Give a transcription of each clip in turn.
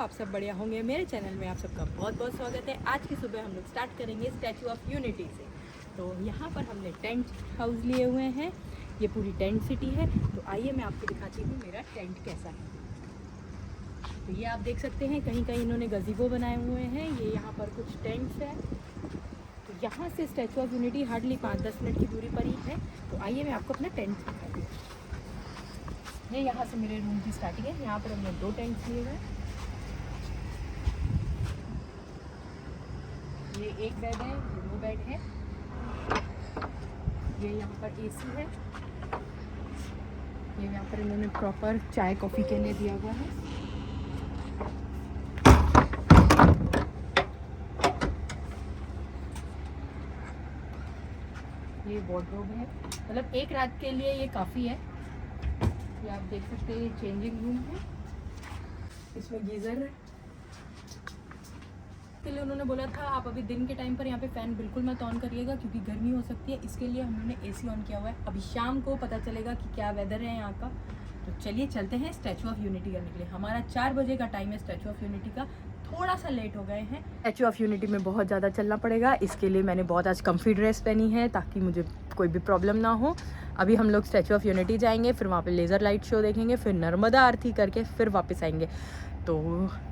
आप सब बढ़िया होंगे। मेरे चैनल में आप सबका बहुत बहुत स्वागत है। आज की सुबह हम लोग स्टार्ट करेंगे स्टैचू ऑफ यूनिटी से। तो यहाँ पर हमने टेंट हाउस लिए हुए हैं, ये पूरी टेंट सिटी है। तो आइए मैं आपको दिखाती हूँ मेरा टेंट कैसा है। तो ये आप देख सकते हैं कहीं कहीं इन्होंने गज़ीबो बनाए हुए हैं। ये यहाँ पर कुछ टेंट्स हैं। तो यहाँ से statue of unity hardly 5-10 minute की दूरी पर ही है। तो आइए मैं आपको अपना टेंट दिखाती हूँ। ये यहाँ से मेरे रूम की स्टार्टिंग है। यहाँ पर हमने 2 टेंट्स लिए हुए हैं। ये एक बेड है, ये 2 बेड है। ये यहाँ पर एसी है। ये यहाँ पर इन्होंने प्रॉपर चाय कॉफ़ी के लिए दिया हुआ है। ये वार्डरोब है, मतलब एक रात के लिए ये काफ़ी है। ये आप देख सकते हैं, ये चेंजिंग रूम है। इसमें गीज़र है के लिए उन्होंने बोला था आप अभी दिन के टाइम पर यहाँ पे फ़ैन बिल्कुल मत ऑन करिएगा क्योंकि गर्मी हो सकती है। इसके लिए हमने एसी ऑन किया हुआ है। अभी शाम को पता चलेगा कि क्या वेदर है यहाँ का। तो चलिए चलते हैं स्टैचू ऑफ यूनिटी करने के लिए। हमारा 4 बजे का टाइम है स्टैचू ऑफ यूनिटी का। थोड़ा सा लेट हो गए हैं। स्टैचू ऑफ यूनिटी में बहुत ज़्यादा चलना पड़ेगा। इसके लिए मैंने बहुत आज कम्फी ड्रेस पहनी है ताकि मुझे कोई भी प्रॉब्लम ना हो। अभी हम लोग स्टैचू ऑफ यूनिटी जाएंगे, फिर वहाँ पे लेज़र लाइट शो देखेंगे, फिर नर्मदा आरती करके फिर वापस आएंगे। तो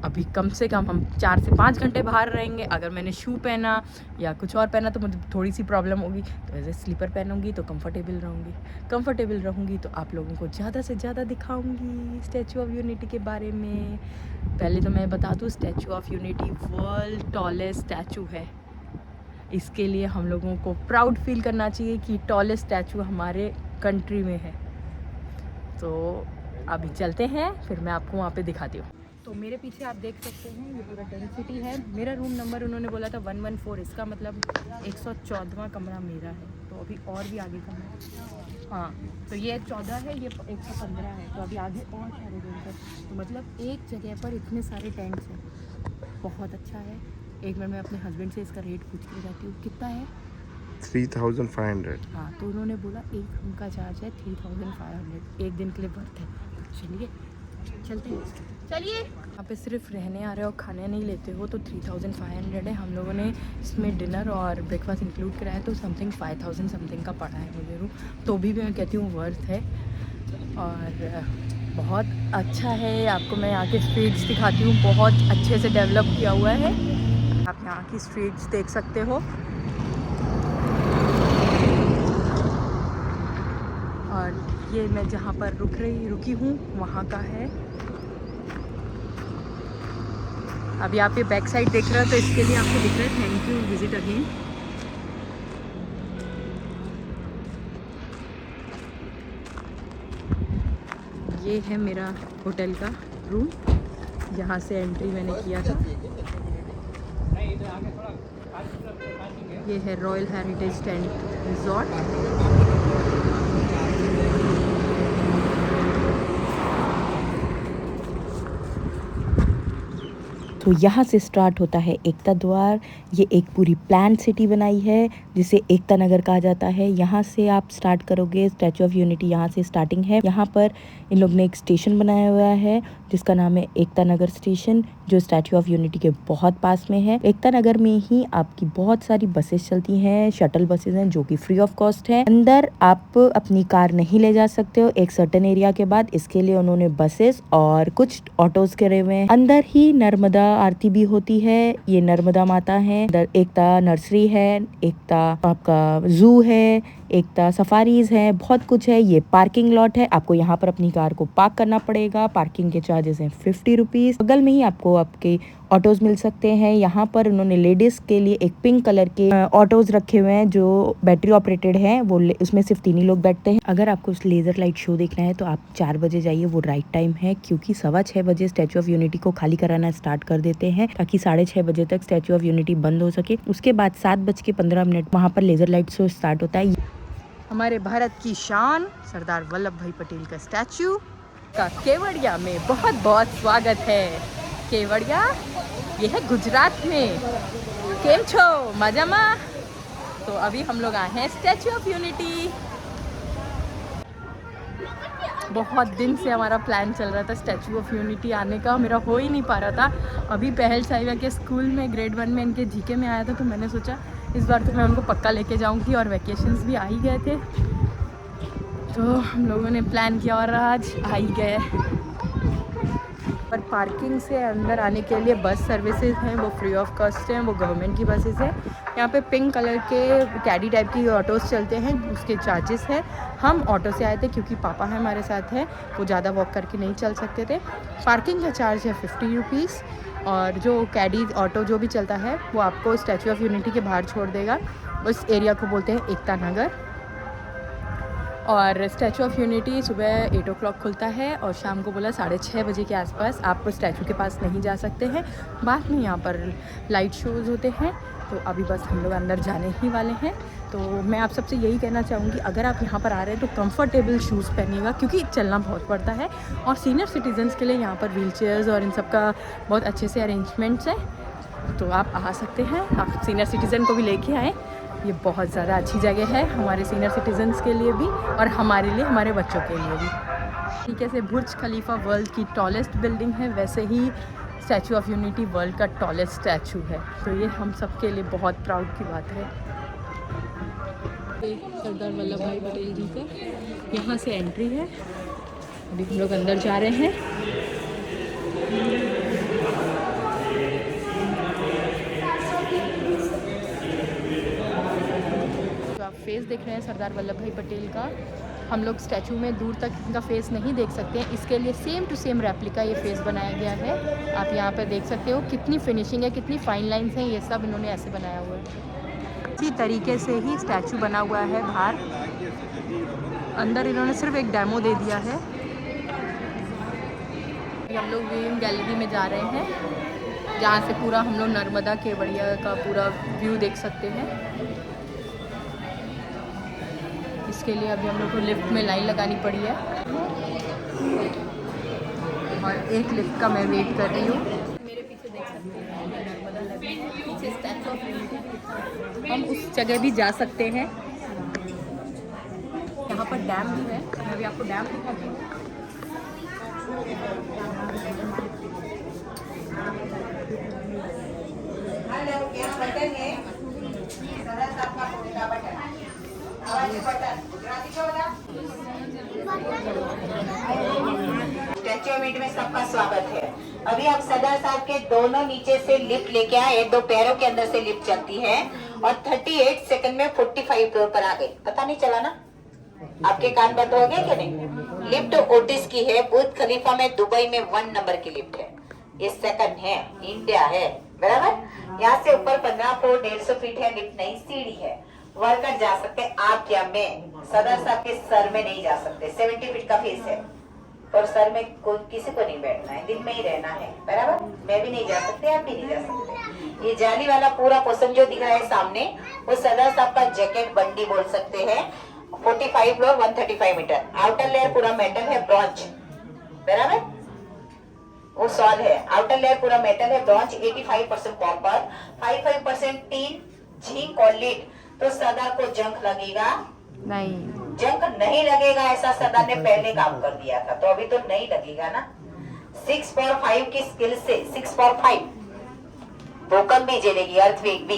अभी कम से कम हम 4 से 5 घंटे बाहर रहेंगे। अगर मैंने शू पहना या कुछ और पहना तो मुझे थोड़ी सी प्रॉब्लम होगी। तो ऐसे स्लीपर पहनूंगी तो कंफर्टेबल रहूँगी तो आप लोगों को ज़्यादा से ज़्यादा दिखाऊंगी स्टैचू ऑफ यूनिटी के बारे में। पहले तो मैं बता दूँ, statue of unity world tallest statue है। इसके लिए हम लोगों को प्राउड फील करना चाहिए कि टॉलेस्ट स्टैचू हमारे कंट्री में है। तो अभी चलते हैं, फिर मैं आपको वहाँ पे दिखाती हूँ। तो मेरे पीछे आप देख सकते हैं ये पूरा टेंट सिटी है। मेरा रूम नंबर उन्होंने बोला था 114, इसका मतलब 114वां कमरा मेरा है। तो अभी और भी आगे कमरा है। हाँ, तो ये 14 है, ये 115 है। तो अभी आगे और सारे रूम है। तो मतलब एक जगह पर इतने सारे टेंट्स हैं, बहुत अच्छा है। एक मिनट मैं अपने हस्बैंड से इसका रेट पूछ के जाती हूँ कितना है। 3500। हाँ, तो उन्होंने बोला एक रूम का चार्ज है 3500, एक दिन के लिए वर्थ है। तो चलिए चलते हैं। चलिए, यहाँ पे सिर्फ रहने आ रहे हो, खाने नहीं लेते हो तो 3500 है। हम लोगों ने इसमें डिनर और ब्रेकफास्ट इंक्लूड कराया तो समथिंग 5000 समथिंग का पड़ा है मुझे रूम। तो भी मैं कहती हूँ वर्थ है और बहुत अच्छा है। आपको मैं यहाँ के स्ट्रीट्स दिखाती हूँ, बहुत अच्छे से डेवलप किया हुआ है। आप यहाँ की स्ट्रीट्स देख सकते हो। और ये मैं जहाँ पर रुकी हूँ वहाँ का है। अभी आप ये बैक साइड देख रहे हो तो इसके लिए आपको दिख रहा है थैंक यू, विजिट अगेन। ये है मेरा होटल का रूम, यहाँ से एंट्री मैंने किया था। ये है रॉयल हेरिटेज टेंट रिजॉर्ट। तो यहाँ से स्टार्ट होता है एकता द्वार। ये एक पूरी प्लान सिटी बनाई है जिसे एकता नगर कहा जाता है। यहाँ से आप स्टार्ट करोगे स्टैचू ऑफ यूनिटी, यहाँ से स्टार्टिंग है। यहाँ पर इन लोग ने एक स्टेशन बनाया हुआ है जिसका नाम है एकता नगर स्टेशन, जो स्टैचू ऑफ यूनिटी के बहुत पास में है। एकता नगर में ही आपकी बहुत सारी बसेस चलती हैं, शटल बसेस हैं जो कि फ्री ऑफ कॉस्ट है। अंदर आप अपनी कार नहीं ले जा सकते हो एक सर्टेन एरिया के बाद। इसके लिए उन्होंने बसेस और कुछ ऑटोज करे हुए हैं। अंदर ही नर्मदा आरती भी होती है। ये नर्मदा माता है। एकता नर्सरी है, एकता आपका जू है, एकता सफारीज है, बहुत कुछ है। ये पार्किंग लॉट है, आपको यहाँ पर अपनी कार को पार्क करना पड़ेगा। पार्किंग के चार्जेस हैं 50 रुपीज। बगल में ही आपको आपके ऑटोज मिल सकते हैं। यहाँ पर उन्होंने लेडीज के लिए एक पिंक कलर के ऑटोज रखे हुए हैं जो बैटरी ऑपरेटेड हैं। वो उसमें सिर्फ 3 ही लोग बैठते हैं। अगर आपको लेजर लाइट शो देखना है तो आप 4 बजे जाइए, वो राइट टाइम है क्योंकि 6:15 बजे स्टैचू ऑफ यूनिटी को खाली कराना स्टार्ट कर देते हैं ताकि 6:30 बजे तक स्टैचू ऑफ यूनिटी बंद हो सके। उसके बाद 7:15 वहाँ पर लेजर लाइट शो स्टार्ट होता है। हमारे भारत की शान सरदार वल्लभ भाई पटेल का स्टैचू का केवड़िया में बहुत बहुत स्वागत है। केवड़िया ये है गुजरात में। केम छो मजामा। तो अभी हम लोग आए हैं स्टैचू ऑफ यूनिटी। बहुत दिन से हमारा प्लान चल रहा था स्टैचू ऑफ यूनिटी आने का, मेरा हो ही नहीं पा रहा था। अभी पहल साहिबा के स्कूल में ग्रेड 1 में इनके जीके में आया था, तो मैंने सोचा इस बार तो मैं उनको पक्का लेके जाऊंगी, और वैकेशंस भी आ ही गए थे तो हम लोगों ने प्लान किया और आज आ ही गए। पर पार्किंग से अंदर आने के लिए बस सर्विसेज हैं, वो फ्री ऑफ कॉस्ट हैं, वो गवर्नमेंट की बसेस हैं। यहाँ पे पिंक कलर के कैडी टाइप की ऑटोज़ चलते हैं, उसके चार्जेस हैं। हम ऑटो से आए थे क्योंकि पापा है हमारे साथ है, वो ज़्यादा वॉक करके नहीं चल सकते थे। पार्किंग का चार्ज है 50 रुपीज़, और जो कैडी ऑटो जो भी चलता है वो आपको स्टैचू ऑफ यूनिटी के बाहर छोड़ देगा। उस एरिया को बोलते हैं एकता नगर। और स्टैचू ऑफ यूनिटी सुबह 8 o'clock खुलता है और शाम को बोला 6:30 बजे के आसपास। आप स्टैचू के पास नहीं जा सकते हैं, बाद में यहाँ पर लाइट शोज़ होते हैं। तो अभी बस हम लोग अंदर जाने ही वाले हैं। तो मैं आप सबसे यही कहना चाहूँगी, अगर आप यहाँ पर आ रहे हैं तो कंफर्टेबल शूज़ पहनिएगा, क्योंकि चलना बहुत पड़ता है। और सीनियर सिटीजन्स के लिए यहाँ पर व्हील चेयर्स और इन सब का बहुत अच्छे से अरेंजमेंट्स हैं, तो आप आ सकते हैं। आप सीनियर सिटीज़न को भी लेके आएँ, ये बहुत ज़्यादा अच्छी जगह है हमारे सीनियर सिटीजन्स के लिए भी और हमारे लिए, हमारे बच्चों के लिए भी। ठीक है, से बुर्ज खलीफा वर्ल्ड की टॉलेस्ट बिल्डिंग है, वैसे ही स्टैचू ऑफ यूनिटी वर्ल्ड का टॉलेस्ट स्टैचू है। तो ये हम सब के लिए बहुत प्राउड की बात है। सरदार वल्लभ भाई पटेल जी का यहाँ से एंट्री है। अभी हम लोग अंदर जा रहे हैं। फेस देख रहे हैं सरदार वल्लभ भाई पटेल का। हम लोग स्टैचू में दूर तक इनका फेस नहीं देख सकते हैं, इसके लिए सेम टू सेम रेप्लिका ये फेस बनाया गया है। आप यहाँ पर देख सकते हो कितनी फिनिशिंग है, कितनी फाइन लाइंस हैं, ये सब इन्होंने ऐसे बनाया हुआ है। इसी तरीके से ही स्टैचू बना हुआ है बाहर। अंदर इन्होंने सिर्फ एक डेमो दे दिया है। हम लोग व्यूइंग गैलरी में जा रहे हैं, जहाँ से पूरा हम लोग नर्मदा केवड़िया का पूरा व्यू देख सकते हैं। इसके लिए अभी हम लोग को लिफ्ट में लाइन लगानी पड़ी है, और एक लिफ्ट का मैं वेट कर रही हूँ। मेरे पीछे देख सकते हैं नर्मदा नदी, पीछे स्टैचू ऑफ यूनिटी। हम उस जगह भी जा सकते हैं। यहाँ पर डैम भी है, मैं अभी आपको डैम दिखाती हूँ। स्टैच्यू ऑफ यूनिटी में सबका स्वागत है। अभी आप सरदार साहब के दोनों नीचे से लिफ्ट लेके आए, दो पैरों के अंदर से लिफ्ट चलती है, और 38 सेकंड में 45 फ्लोर पर आ गए। पता नहीं चला ना? आपके कान बंद हो गए क्या? नहीं। लिफ्ट ओटिस की है, बुर्ज खलीफा में दुबई में 1 नंबर की लिफ्ट है। ये सेकंड है, इंडिया है, बराबर। यहाँ से ऊपर 15 फ्लोर 150 फीट है, लिफ्ट नहीं सीढ़ी है। वर्कर जा सकते, आप या मैं। सरदार साहब के सर में नहीं जा सकते, 70 फीट का फेस है, और सर में कोई किसी को नहीं बैठना है, दिल में ही रहना है, बराबर। मैं भी नहीं जा सकते, आप भी नहीं जा सकते। ये जाली वाला पूरा पोर्शन जो दिख रहा है सामने, वो सरदार साहब का जैकेट बंडी बोल सकते हैं। 45 फ्लोर 135 मीटर। आउटर लेयर पूरा मेटल है, ब्रॉन्ज, बराबर। वो सॉल है। आउटर लेयर पूरा मेटल है, ब्रॉन्ज। 85% कॉपर, 55% टीन, झिंक और लीड। तो सरदार को जंग लगेगा नहीं, जंग नहीं लगेगा, ऐसा सरदार ने पहले काम कर दिया था, तो अभी तो नहीं लगेगा ना। 6/5 की स्किल से 6/5 भूकंप भी झेलेगी, अर्थक्वेक भी।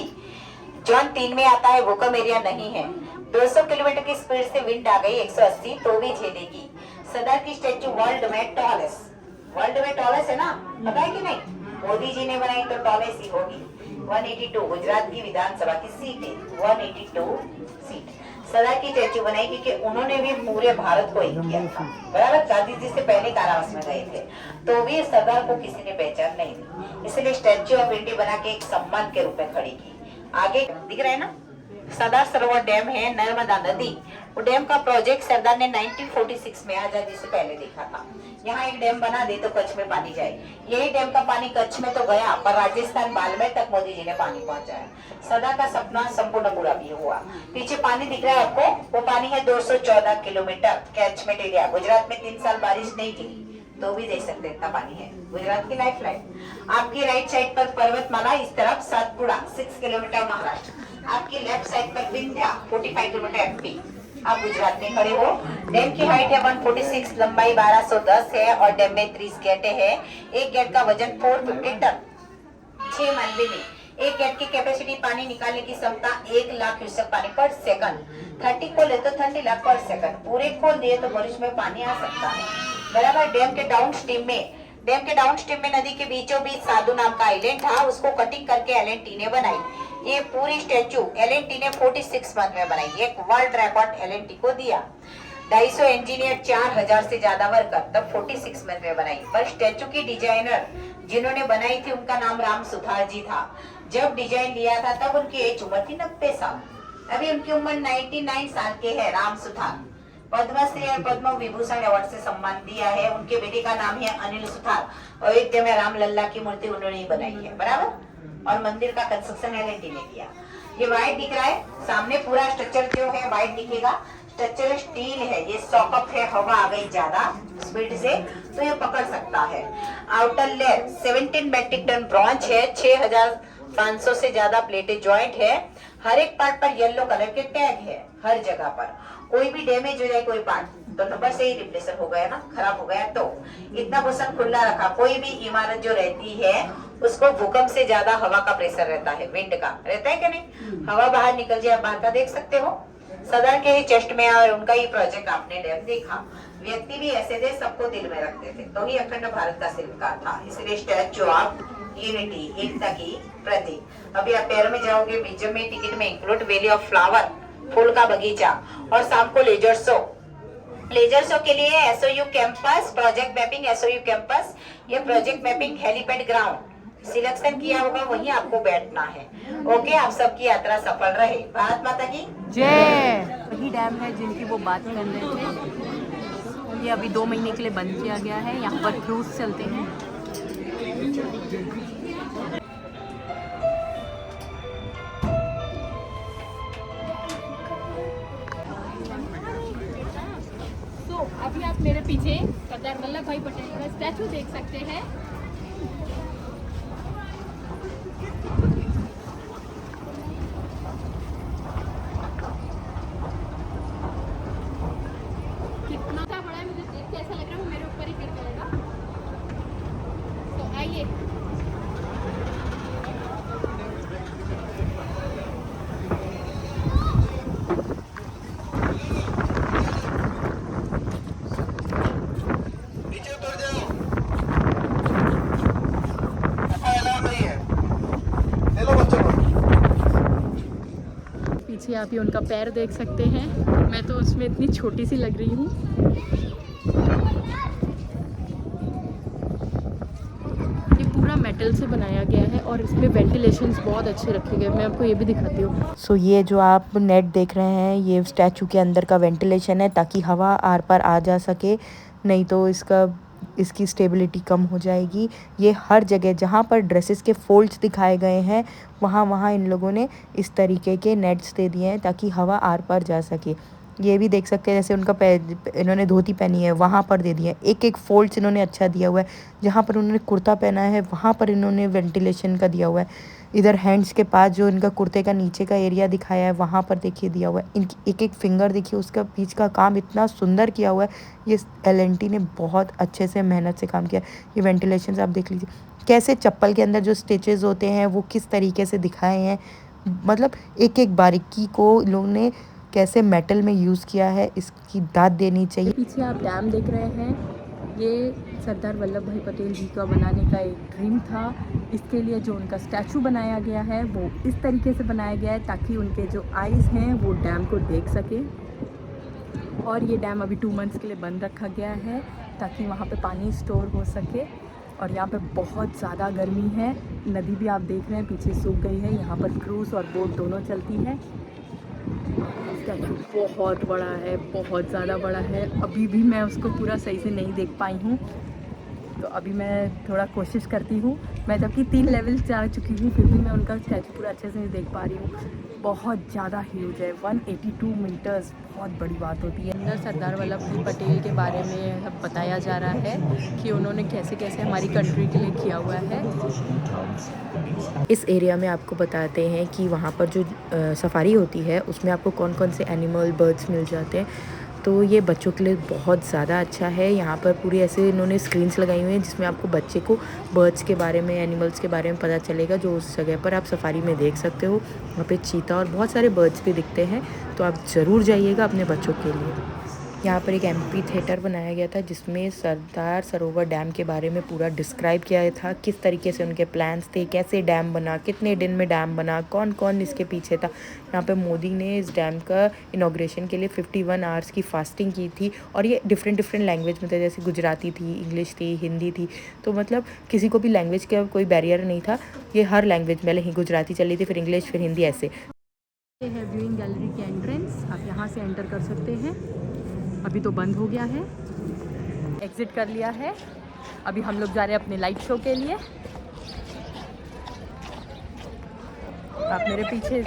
जोन 3 में आता है, भूकंप एरिया नहीं है। 200 किलोमीटर की स्पीड से विंड आ गई 180, तो भी झेलेगी। सरदार की स्टैचू वर्ल्ड में टॉलेस्ट, वर्ल्ड में टॉलेस्ट है ना, पता है कि नहीं? मोदी जी ने बनाई तो टॉलेस्ट ही होगी। 182 गुजरात की विधानसभा की सीट है, 182 सीट। सरदार की स्टैचू बनाई क्योंकि उन्होंने भी पूरे भारत को एक किया था, बराबर। गांधी जी से पहले कारावास में गए थे, तो भी सरदार को किसी ने पहचान नहीं दी, इसलिए स्टैचू ऑफ यूनिटी बना के एक सम्मान के रूप में खड़ी की। आगे दिख रहा है ना, सरदार सरोवर डैम है, नर्मदा नदी। वो डैम का प्रोजेक्ट सरदार ने 1946 में आजादी से पहले देखा था। यहाँ एक डैम बना दे तो कच्छ में पानी जाए। यही डैम का पानी कच्छ में तो गया, पर राजस्थान बालमेर तक मोदी जी ने पानी पहुंचाया। सरदार का सपना संपूर्ण पूरा भी हुआ। पीछे पानी दिख रहा है आपको, वो पानी है 214 किलोमीटर कैचमेंट एरिया। गुजरात में 3 साल बारिश नहीं गिरी, तो भी देख सकते इतना पानी है। गुजरात की लाइफ लाइन। आपकी राइट साइड पर पर्वतमाला, इस तरफ सातपुड़ा 6 किलोमीटर महाराष्ट्र। आपकी लेफ्ट साइड पर विंध्या 45 किलोमीटर एमपी। आप गुजरात में खड़े हो। डैम की हाइट है 146, लंबाई 1210 है और डैम में 30 गेट है। एक गेट का वजन 450 टन। 6 मानवे में एक गेट की कैपेसिटी पानी निकालने की क्षमता 1 लाख क्यूसेक पानी पर सेकंड। 30 खोले तो 30 लाख पर सेकंड। पूरे खोल दिए तो बारिश में पानी आ सकता है। बराबर। डैम के डाउन स्ट्रीम में नदी के बीचों बीच साधु नाम का आइलैंड था, उसको कटिंग करके एलएनटी ने बनाई। ये पूरी स्टैचू एलएनटी ने 46 मंथ में बनाई। एक वर्ल्ड रिकॉर्ड एलएनटी को दिया। 250 इंजीनियर, 4000 से ज्यादा वर्कर, तब 46 मंथ में बनाई। पर स्टैचू की डिजाइनर जिन्होंने बनाई थी उनका नाम राम सुथार जी था। जब डिजाइन लिया था तब उनकी एज उम्र थी 90 साल। अभी उनकी उम्र 99 साल के है। राम सुथार पद्मश्री और पद्म विभूषण अवार्ड से सम्मान दिया है। उनके बेटे का नाम है अनिल सुथार। अयोध्या में राम लल्ला की मूर्ति उन्होंने ही बनाई है। बराबर। और मंदिर का कंस्ट्रक्शन एलएनटी ने किया। ये व्हाइट दिख रहा है सामने, पूरा स्ट्रक्चर जो है व्हाइट दिखेगा। स्ट्रक्चर स्टील है, ये सॉकअप है, हवा आ गई ज्यादा स्पीड से तो ये पकड़ सकता है। Outer layer 17 metric ton bronze है। 6500 से ज्यादा प्लेटें ज्वाइंट है। हर एक पार्ट पर येलो कलर के टैग है। हर जगह पर कोई भी डैमेज हो जाए कोई पार्ट तो नंबर से ही रिप्लेसर हो गया ना, खराब हो गया तो। इतना पोर्शन खुला रखा। कोई भी इमारत जो रहती है उसको भूकंप से ज्यादा हवा का प्रेशर रहता है, विंड का रहता है कि नहीं। हवा बाहर निकल जाए, बाहर का देख सकते हो। सदर के ही चेस्ट में और उनका ही प्रोजेक्ट आपने डैम देखा। व्यक्ति भी ऐसे थे, सबको दिल में रखते थे, तो ही अखंड भारत का शिल्पकार था। इसलिए स्टैचू ऑफ यूनिटी, एकता की प्रतीक। अभी आप पैर में जाओगे, म्यूजियम में टिकट में इंक्लूड वैली ऑफ फ्लावर, फूल का बगीचा, और शाम को लेजर शो। लेजर शो के लिए SOU campus, project mapping SOU campus, ये project mapping helipad ground selection किया होगा, वहीं आपको बैठना है। ओके, आप सबकी यात्रा सफल रहे। भारत माता की जय। वही डैम है जिनकी वो बात कर रहे थे। ये अभी 2 महीने के लिए बंद किया गया है। यहाँ पर क्रूज चलते हैं। तो अभी आप मेरे पीछे सरदार वल्लभ भाई पटेल का स्टैचू देख सकते हैं। कितना बड़ा है, मुझे देख के ऐसा लग रहा है वो मेरे ऊपर ही गिर जाएगा। तो आइए। पीछे आप ये उनका पैर देख सकते हैं। मैं तो उसमें इतनी छोटी सी लग रही हूँ। ये पूरा मेटल से बनाया गया है और इसमें वेंटिलेशंस बहुत अच्छे रखे गए। मैं आपको ये भी दिखाती हूँ। सो ये जो आप नेट देख रहे हैं ये स्टैचू के अंदर का वेंटिलेशन है, ताकि हवा आर पार आ जा सके, नहीं तो इसकी स्टेबिलिटी कम हो जाएगी। ये हर जगह जहाँ पर ड्रेसेस के फोल्ड्स दिखाए गए हैं वहाँ इन लोगों ने इस तरीके के नेट्स दे दिए हैं ताकि हवा आर पार जा सके। ये भी देख सकते हैं जैसे उनका इन्होंने धोती पहनी है वहाँ पर दे दिया है। एक फोल्ड्स इन्होंने अच्छा दिया हुआ है। जहाँ पर उन्होंने कुर्ता पहना है वहाँ पर इन्होंने वेंटिलेशन का दिया हुआ है। इधर हैंड्स के पास जो इनका कुर्ते का नीचे का एरिया दिखाया है वहाँ पर देखिए दिया हुआ है। इनकी एक फिंगर देखिए, उसका बीच का काम इतना सुंदर किया हुआ है। ये एलएनटी ने बहुत अच्छे से मेहनत से काम किया। ये वेंटिलेशन आप देख लीजिए कैसे चप्पल के अंदर जो स्टिचेस होते हैं वो किस तरीके से दिखाए हैं। मतलब एक एक बारीकी को लोगों ने कैसे मेटल में यूज़ किया है, इसकी दाद देनी चाहिए। पीछे आप डैम देख रहे हैं। ये सरदार वल्लभ भाई पटेल जी का बनाने का एक ड्रीम था। इसके लिए जो उनका स्टैचू बनाया गया है वो इस तरीके से बनाया गया है ताकि उनके जो आइज़ हैं वो डैम को देख सके। और ये डैम अभी 2 मंथ्स के लिए बंद रखा गया है ताकि वहाँ पे पानी स्टोर हो सके। और यहाँ पे बहुत ज़्यादा गर्मी है। नदी भी आप देख रहे हैं पीछे सूख गई है। यहाँ पर क्रूज़ और बोट दोनों चलती है। स्टैचू बहुत बड़ा है, बहुत ज़्यादा बड़ा है। अभी भी मैं उसको पूरा सही से नहीं देख पाई हूँ, तो अभी मैं थोड़ा कोशिश करती हूँ। मैं जबकि 3 लेवल जा चुकी हूँ फिर भी मैं उनका स्टैचू पूरा अच्छे से नहीं देख पा रही हूँ। बहुत ज़्यादा ह्यूज है, 182 मीटर्स, बहुत बड़ी बात होती है। अंदर सरदार वल्लभ भाई पटेल के बारे में अब बताया जा रहा है कि उन्होंने कैसे कैसे हमारी कंट्री के लिए किया हुआ है। इस एरिया में आपको बताते हैं कि वहाँ पर जो सफारी होती है उसमें आपको कौन कौन से एनिमल बर्ड्स मिल जाते हैं। तो ये बच्चों के लिए बहुत ज़्यादा अच्छा है। यहाँ पर पूरी ऐसे इन्होंने स्क्रीन्स लगाई हुई हैं जिसमें आपको बच्चे को बर्ड्स के बारे में, एनिमल्स के बारे में पता चलेगा, जो उस जगह पर आप सफारी में देख सकते हो। वहाँ पे चीता और बहुत सारे बर्ड्स भी दिखते हैं, तो आप ज़रूर जाइएगा अपने बच्चों के लिए। यहाँ पर एक एम्फी थिएटर बनाया गया था जिसमें सरदार सरोवर डैम के बारे में पूरा डिस्क्राइब किया था, किस तरीके से उनके प्लान्स थे, कैसे डैम बना, कितने दिन में डैम बना, कौन कौन इसके पीछे था। यहाँ पे मोदी ने इस डैम का इनॉग्रेशन के लिए 51 आवर्स की फास्टिंग की थी और ये डिफरेंट लैंग्वेज में थे, जैसे गुजराती थी, इंग्लिश थी, हिंदी थी। तो मतलब किसी को भी लैंग्वेज का कोई बैरियर नहीं था, ये हर लैंग्वेज में, पहले गुजराती चली थी, फिर इंग्लिश, फिर हिंदी, ऐसे। ये है व्यूइंग गैलरी की एंट्रेंस, आप यहाँ से एंटर कर सकते हैं। अभी तो बंद हो गया है, एग्ज़िट कर लिया है। अभी हम लोग जा रहे हैं अपने लाइट शो के लिए। आप मेरे पीछे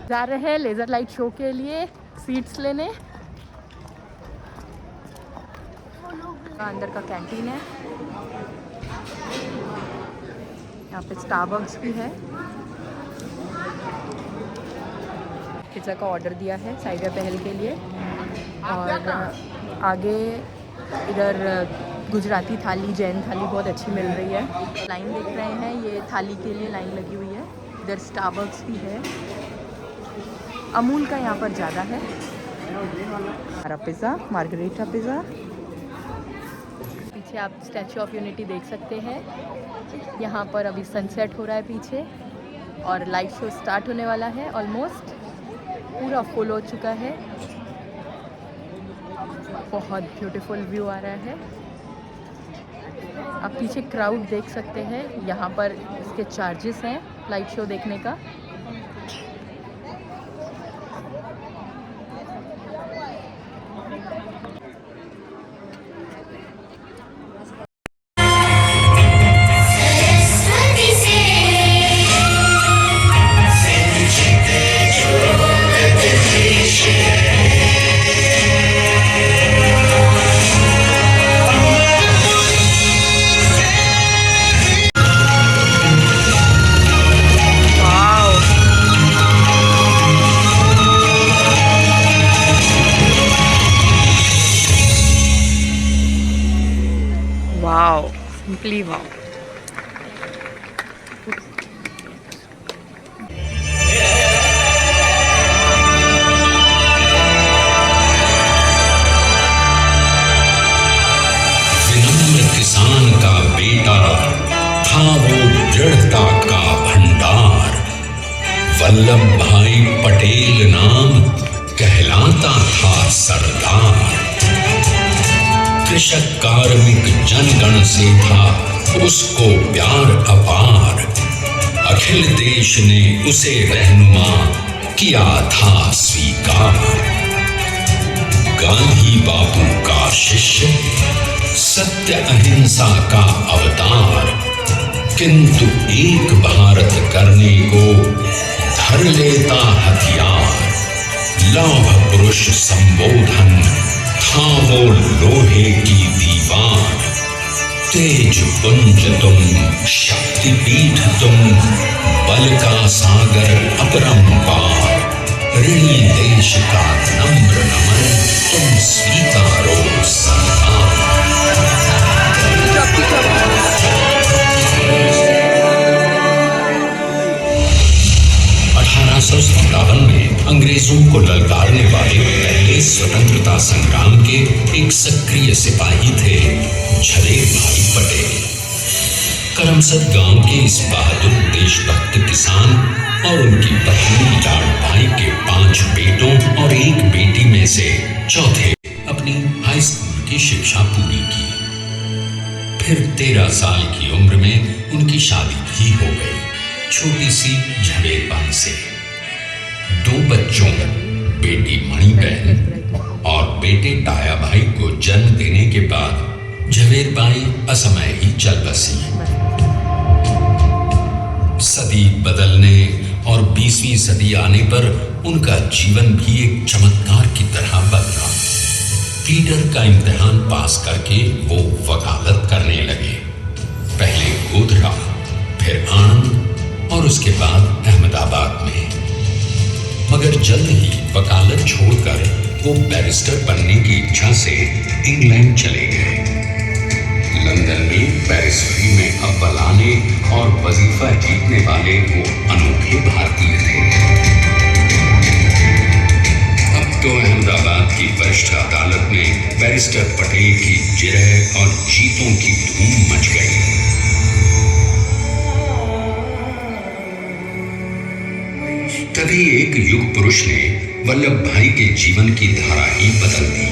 जा रहे हैं लेज़र लाइट शो के लिए सीट्स लेने। अंदर का कैंटीन है, यहाँ पे स्टारबक्स भी है। पिज़्ज़ा का ऑर्डर दिया है साइडर पहल के लिए, और आगे इधर गुजराती थाली, जैन थाली बहुत अच्छी मिल रही है। लाइन देख रहे हैं, ये थाली के लिए लाइन लगी हुई है। इधर स्टारबक्स भी है, अमूल का यहाँ पर ज़्यादा है। हमारा पिज़्ज़ा, मार्गरीटा पिज़्ज़ा। पीछे आप स्टैचू ऑफ यूनिटी देख सकते हैं। यहाँ पर अभी सनसेट हो रहा है पीछे, और लाइट शो स्टार्ट होने वाला है। ऑलमोस्ट पूरा फुल हो चुका है, बहुत ब्यूटीफुल व्यू आ रहा है। आप पीछे क्राउड देख सकते हैं। यहाँ पर इसके चार्जेस हैं लाइट शो देखने का। Wow, simply wow. विनम्र किसान का बेटा था वो दृढ़ता का भंडार। वल्लभ भाई पटेल नाम कहलाता था सरदार। कृषक कार्मिक जनगण से था उसको प्यार अपार। अखिल देश ने उसे रहनुमा किया था स्वीकार। गांधी बापू का शिष्य, सत्य अहिंसा का अवतार, किंतु एक भारत करने को धर लेता हथियार। लौह पुरुष संबोधन था वो लोहे की दीवार। तेज पुंज तुम, शक्तिपीठ तुम, बल का सागर अपरंपार। ऋणी देश का नम्र नमन तुम स्वीकारो सरदार। 1857 में अंग्रेजों को ललकारने वाले पहले स्वतंत्रता संग्राम के एक सक्रिय सिपाही थे झवेर भाई पटेल। करमसद गांव के इस बहादुर देशभक्त किसान और उनकी पत्नी लाड भाई के 5 बेटों और 1 बेटी में से चौथे अपनी हाई स्कूल की शिक्षा पूरी की। फिर 13 साल की उम्र में उनकी शादी भी हो गई, छोटी सी झवेर बाई से। 2 बच्चों, बेटी मणि बहन और बेटे टाया भाई को जन्म देने के बाद झवेरबाई असमय ही चल बसी। सदी बदलने और 20वीं सदी आने पर उनका जीवन भी एक चमत्कार की तरह बदला। पीटर का इम्तिहान पास करके वो वकालत करने लगे, पहले गोधरा, फिर आणंद और उसके बाद अहमदाबाद में। मगर जल्द ही वकालत छोड़कर वो बैरिस्टर बनने की इच्छा से इंग्लैंड चले गए। लंदन में बैरिस्टरी में अव्वल आने और वजीफा जीतने वाले वो अनोखे भारतीय थे। अब तो अहमदाबाद की वरिष्ठ अदालत में बैरिस्टर पटेल की जिरह और जीतों की धूम मच गई। तभी एक युग पुरुष ने वल्लभ भाई के जीवन की धारा ही बदल दी।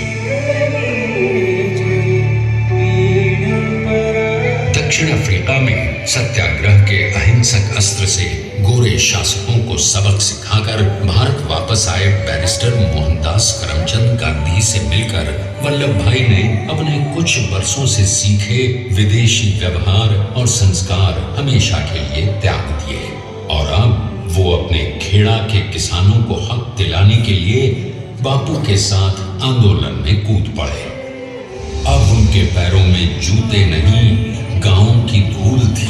दक्षिण अफ्रीका में सत्याग्रह के अहिंसक अस्त्र से गोरे शासकों को सबक सिखाकर भारत वापस आए बैरिस्टर मोहनदास करमचंद गांधी से मिलकर वल्लभ भाई ने अपने कुछ वर्षों से सीखे विदेशी व्यवहार और संस्कार हमेशा के लिए त्याग दिए और अब वो अपने खेड़ा के किसानों को हक दिलाने के लिए बापू के साथ आंदोलन में कूद पड़े। अब उनके पैरों में जूते नहीं, गांवों की धूल थी।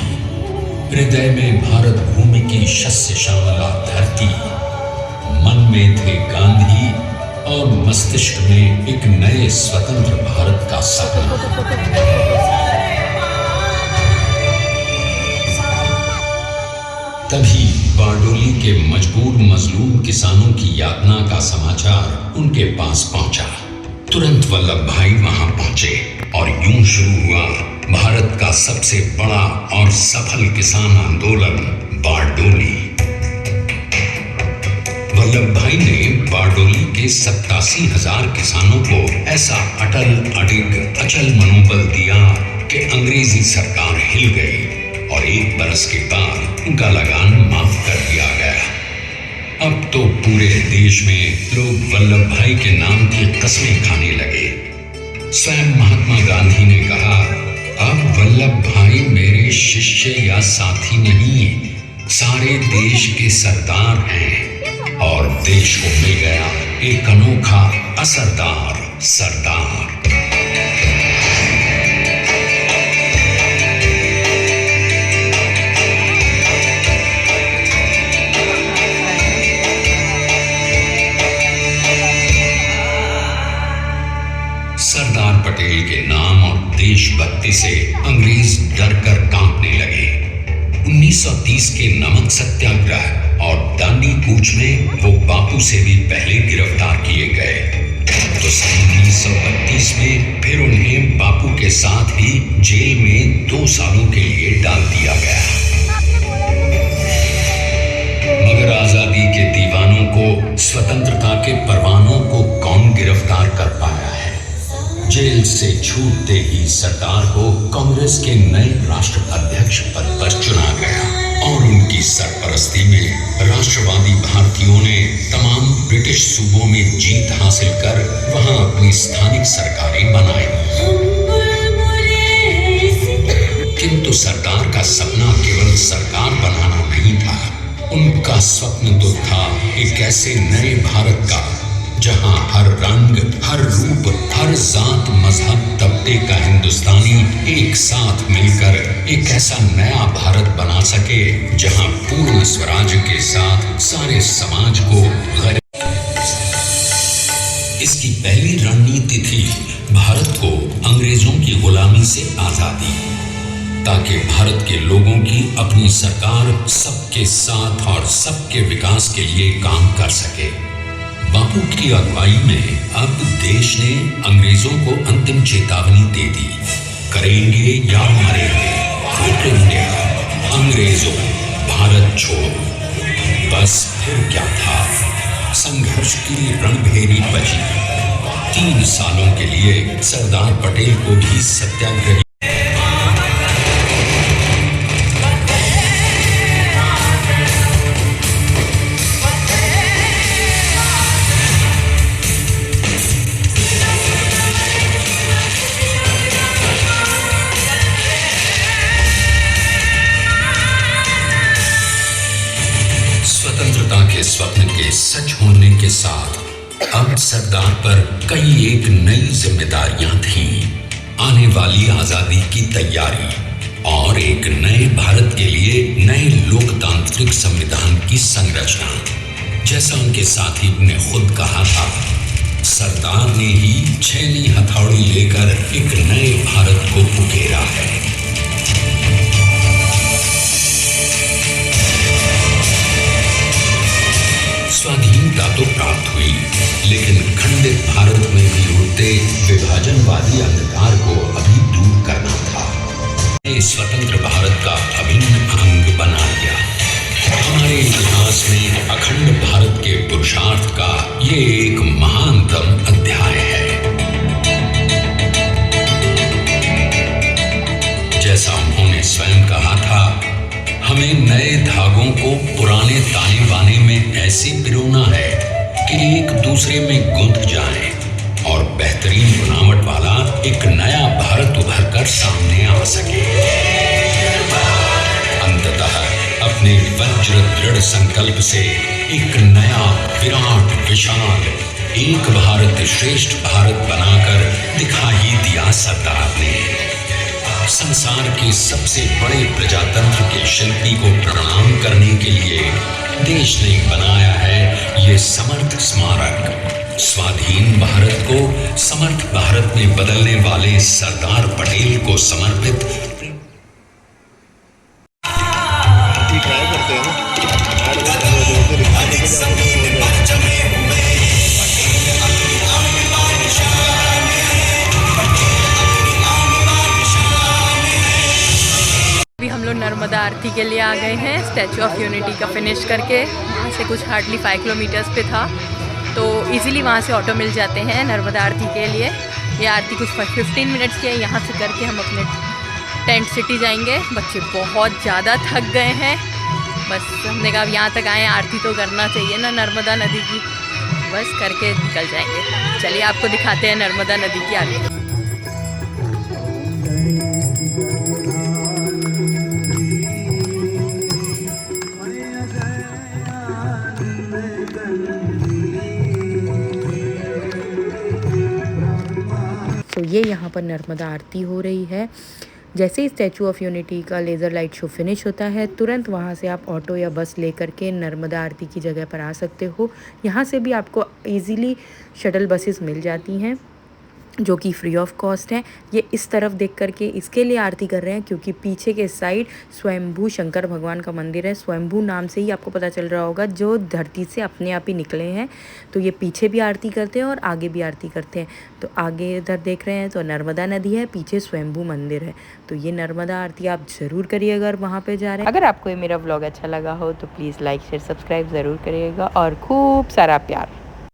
हृदय में भारत भूमि की शस्य श्यामला धरती, मन में थे गांधी और मस्तिष्क में एक नए स्वतंत्र भारत का सपना। तभी बारडोली के मजबूर मजलूम किसानों की यातना का समाचार उनके पास पहुंचा। तुरंत वल्लभ भाई वहां पहुंचे और यूं शुरू हुआ भारत का सबसे बड़ा और सफल किसान आंदोलन बारडोली। वल्लभ भाई ने बारडोली के 87,000 किसानों को ऐसा अटल अडिग अचल मनोबल दिया कि अंग्रेजी सरकार हिल गई और 1 बरस के बाद उनका लगान माफ कर दिया गया। अब तो पूरे देश में लोग वल्लभ भाई के नाम की कस्में खाने लगे। स्वयं महात्मा गांधी ने कहा, अब वल्लभ भाई मेरे शिष्य या साथी नहीं, सारे देश के सरदार हैं और देश को मिल गया एक अनोखा असरदार सरदार। सरदार पटेल के नाम और देशभक्ति से अंग्रेज डर कर कांपने लगे। 1930 के नमक सत्याग्रह और दांडी कूच में वो बापू से भी पहले गिरफ्तार किए गए, तो सन 1932 में फिर उन्हें बापू के साथ ही जेल में 2 सालों के लिए डाल दिया गया। मगर आजादी के दीवानों को, स्वतंत्रता के परवानों को कौन गिरफ्तार कर पाया है। जेल से छूटते ही सरकार को कांग्रेस के नए राष्ट्र अध्यक्ष पद पर चुना गया और उनकी सरपरस्ती में राष्ट्रवादी भारतीयों ने तमाम ब्रिटिश सूबों में जीत हासिल कर वहां अपनी स्थानिक सरकारें बनाई। किंतु सरदार का सपना केवल सरकार बनाना नहीं था, उनका स्वप्न तो था एक ऐसे नए भारत का जहां हर रंग, हर रूप, हर जात, मजहब, तबके का हिंदुस्तानी एक साथ मिलकर एक ऐसा नया भारत बना सके जहां पूर्ण स्वराज के साथ सारे समाज को इसकी पहली रणनीति थी भारत को अंग्रेजों की गुलामी से आजादी, ताकि भारत के लोगों की अपनी सरकार सबके साथ और सबके विकास के लिए काम कर सके। बापू की अगुवाई में अब देश ने अंग्रेजों को अंतिम चेतावनी दे दी, करेंगे या मरेंगे, क्विट इंडिया, अंग्रेजों भारत छोड़ो। बस फिर क्या था, संघर्ष की रणभेरी बची। 3 सालों के लिए सरदार पटेल को भी सत्याग्रही अब सरदार पर कई एक नई जिम्मेदारियां थीं। आने वाली आजादी की तैयारी और एक नए भारत के लिए नए लोकतांत्रिक संविधान की संरचना। जैसा उनके साथी ने खुद कहा था, सरदार ने ही छेनी हथौड़ी लेकर एक नए भारत को उकेरा है। स्वाधीनता तो प्राप्त हुई, लेकिन खंडित भारत में भी उड़ते विभाजनवादी अंधकार को अभी दूर करना था। स्वतंत्र भारत का अभिन्न अंग बना दिया। हमारे इतिहास में अखंड भारत के पुरुषार्थ का ये एक महानतम अध्याय है। जैसा उन्होंने स्वयं कहा था, हमें नए धागों को पुराने ताने बाने में ऐसे पिरोना है कि एक दूसरे में गुंथ जाएं और बेहतरीन बनावट वाला एक नया भारत उभर कर सामने आ सके। अंततः अपने वज्र दृढ़ संकल्प से एक नया विराट विशाल एक भारत श्रेष्ठ भारत बनाकर दिखा ही दिया सरदार ने। संसार के सबसे बड़े प्रजातंत्र के शिल्पी को प्रणाम करने के लिए देश ने बनाया है ये समर्थ स्मारक। स्वाधीन भारत को समर्थ भारत में बदलने वाले सरदार पटेल को समर्पित। ट्राई करते हैं ना। अभी हम लोग नर्मदा आरती के लिए आ गए हैं। स्टैचू ऑफ यूनिटी का फिनिश करके वहाँ से कुछ हार्डली 5 किलोमीटर्स पे था, तो इजीली वहाँ से ऑटो मिल जाते हैं नर्मदा आरती के लिए। ये आरती कुछ 15 मिनट्स की है। यहाँ से करके हम अपने टेंट सिटी जाएंगे। बच्चे बहुत ज़्यादा थक गए हैं, बस हमने कहा यहाँ तक आए, आरती तो करना चाहिए ना नर्मदा नदी की, बस करके निकल जाएंगे। चलिए आपको दिखाते हैं नर्मदा नदी की आरती। तो ये यहाँ पर नर्मदा आरती हो रही है। जैसे ही स्टैचू ऑफ यूनिटी का लेज़र लाइट शो फिनिश होता है, तुरंत वहाँ से आप ऑटो या बस लेकर के नर्मदा आरती की जगह पर आ सकते हो। यहाँ से भी आपको इजीली शटल बसेस मिल जाती हैं जो कि फ्री ऑफ कॉस्ट है। ये इस तरफ देख करके इसके लिए आरती कर रहे हैं क्योंकि पीछे के साइड स्वयंभू शंकर भगवान का मंदिर है। स्वयंभू नाम से ही आपको पता चल रहा होगा, जो धरती से अपने आप ही निकले हैं। तो ये पीछे भी आरती करते हैं और आगे भी आरती करते हैं। तो आगे इधर देख रहे हैं तो नर्मदा नदी है, पीछे स्वयंभू मंदिर है। तो ये नर्मदा आरती आप ज़रूर करिएगा अगर वहाँ पर जा रहे हैं। अगर आपको ये मेरा व्लॉग अच्छा लगा हो तो प्लीज़ लाइक शेयर सब्सक्राइब ज़रूर करिएगा और खूब सारा प्यार।